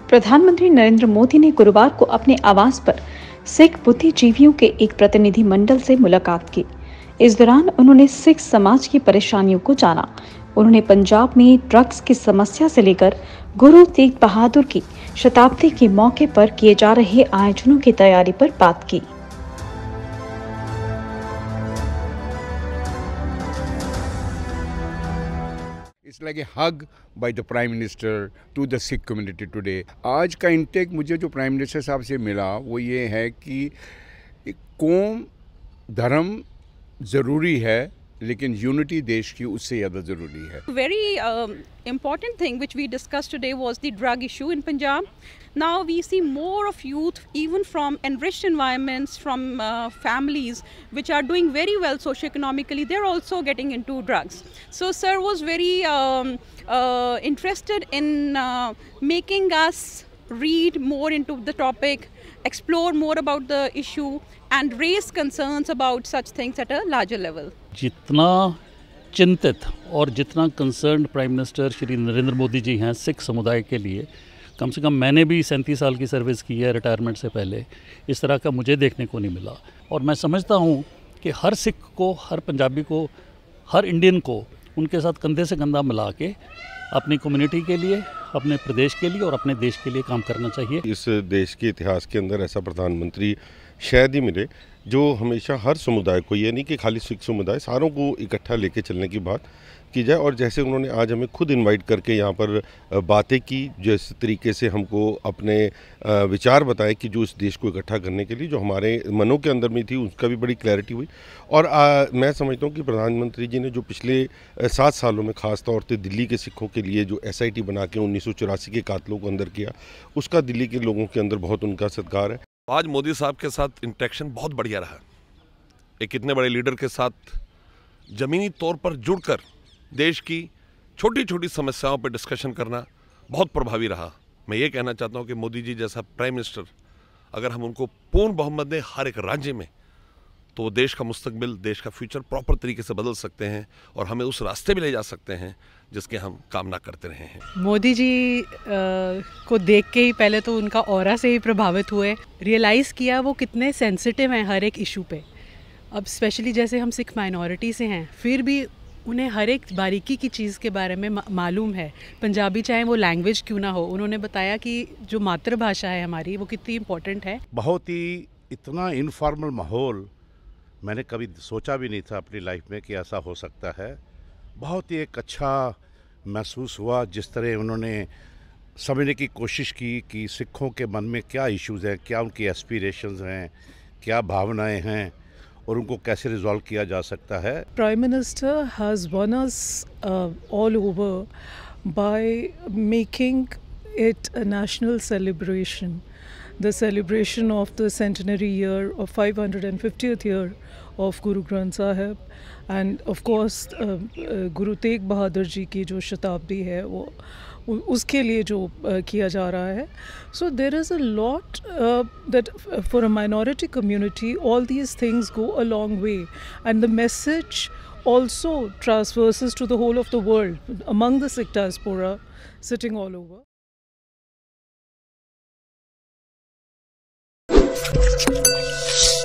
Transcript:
प्रधानमंत्री नरेंद्र मोदी ने गुरुवार को अपने आवास पर सिख बुद्धिजीवियों के एक प्रतिनिधि मंडल से मुलाकात की। इस दौरान उन्होंने सिख समाज की परेशानियों को जाना। उन्होंने पंजाब में ड्रग्स की समस्या से लेकर गुरु तेग बहादुर की शताब्दी के मौके पर किए जा रहे आयोजनों की तैयारी पर बात की। It's like a hug by the Prime Minister to the Sikh community today. आज का इंटेक मुझे जो प्राइम मिनिस्टर साहब से मिला वो ये है कि कौम धर्म ज़रूरी है लेकिन यूनिटी देश की उससे ज़्यादा ज़रूरी है। Very important thing which we discussed today was the drug issue in Punjab. Now we see more of youth, even from enriched environments, from families which are doing very well socioeconomically, they're also getting into drugs. So sir was very interested in making us read more into the topic, explore more about the issue and raise concerns about such things at a larger level. जितना चिंतित और जितना concerned prime minister Shri Narendra Modi ji हैं सिख समुदाय के लिए, कम से कम मैंने भी 37 साल की सर्विस की है रिटायरमेंट से पहले, इस तरह का मुझे देखने को नहीं मिला। और मैं समझता हूँ कि हर सिख को, हर पंजाबी को, हर इंडियन को उनके साथ कंधे से कंधा मिला के अपनी कम्युनिटी के लिए, अपने प्रदेश के लिए और अपने देश के लिए काम करना चाहिए। इस देश के इतिहास के अंदर ऐसा प्रधानमंत्री शायद ही मिले जो हमेशा हर समुदाय को, ये नहीं कि खाली सिख समुदाय, सारों को इकट्ठा लेके चलने की बात की जाए। और जैसे उन्होंने आज हमें खुद इनवाइट करके यहाँ पर बातें की, जिस तरीके से हमको अपने विचार बताए कि जो इस देश को इकट्ठा करने के लिए जो हमारे मनों के अंदर में थी उसका भी बड़ी क्लैरिटी हुई। और मैं समझता हूँ कि प्रधानमंत्री जी ने जो पिछले 7 सालों में ख़ास तौर से दिल्ली के सिखों के लिए जो SIT बना के 1984 के कातलों को अंदर किया, उसका दिल्ली के लोगों के अंदर बहुत उनका सत्कार है। आज मोदी साहब के साथ इंटरेक्शन बहुत बढ़िया रहा। एक इतने बड़े लीडर के साथ ज़मीनी तौर पर जुड़कर देश की छोटी छोटी समस्याओं पर डिस्कशन करना बहुत प्रभावी रहा। मैं ये कहना चाहता हूँ कि मोदी जी जैसा प्राइम मिनिस्टर अगर हम उनको पूर्ण बहुमत दें हर एक राज्य में, तो देश का मुस्तकबिल, देश का फ्यूचर प्रॉपर तरीके से बदल सकते हैं और हमें उस रास्ते भी ले जा सकते हैं जिसके हम कामना करते रहे हैं। मोदी जी को देख के ही पहले तो उनका ऑरा से ही प्रभावित हुए, रियलाइज़ किया वो कितने सेंसिटिव हैं हर एक इशू पे। अब स्पेशली जैसे हम सिख माइनॉरिटी से हैं, फिर भी उन्हें हर एक बारीकी की चीज़ के बारे में मालूम है। पंजाबी चाहे वो लैंग्वेज क्यों ना हो, उन्होंने बताया कि जो मातृभाषा है हमारी वो कितनी इम्पोर्टेंट है। बहुत ही इतना इनफॉर्मल माहौल मैंने कभी सोचा भी नहीं था अपनी लाइफ में कि ऐसा हो सकता है। बहुत ही एक अच्छा महसूस हुआ जिस तरह उन्होंने समझने की कोशिश की कि सिखों के मन में क्या इश्यूज़ हैं, क्या उनकी एस्पिरेशंस हैं, क्या भावनाएं हैं और उनको कैसे रिजॉल्व किया जा सकता है। Prime minister has one us all over by making it a national celebration, the celebration of the centenary year of 550th year of Guru Granth Sahib, and of course Guru Tegh Bahadur ji की जो शताब्दी है वो उसके लिए जो किया जा रहा है। So there is a lot that for a minority community all these things go a long way, and the message also transverses to the whole of the world among the Sikh diaspora sitting all over. We'll be right back.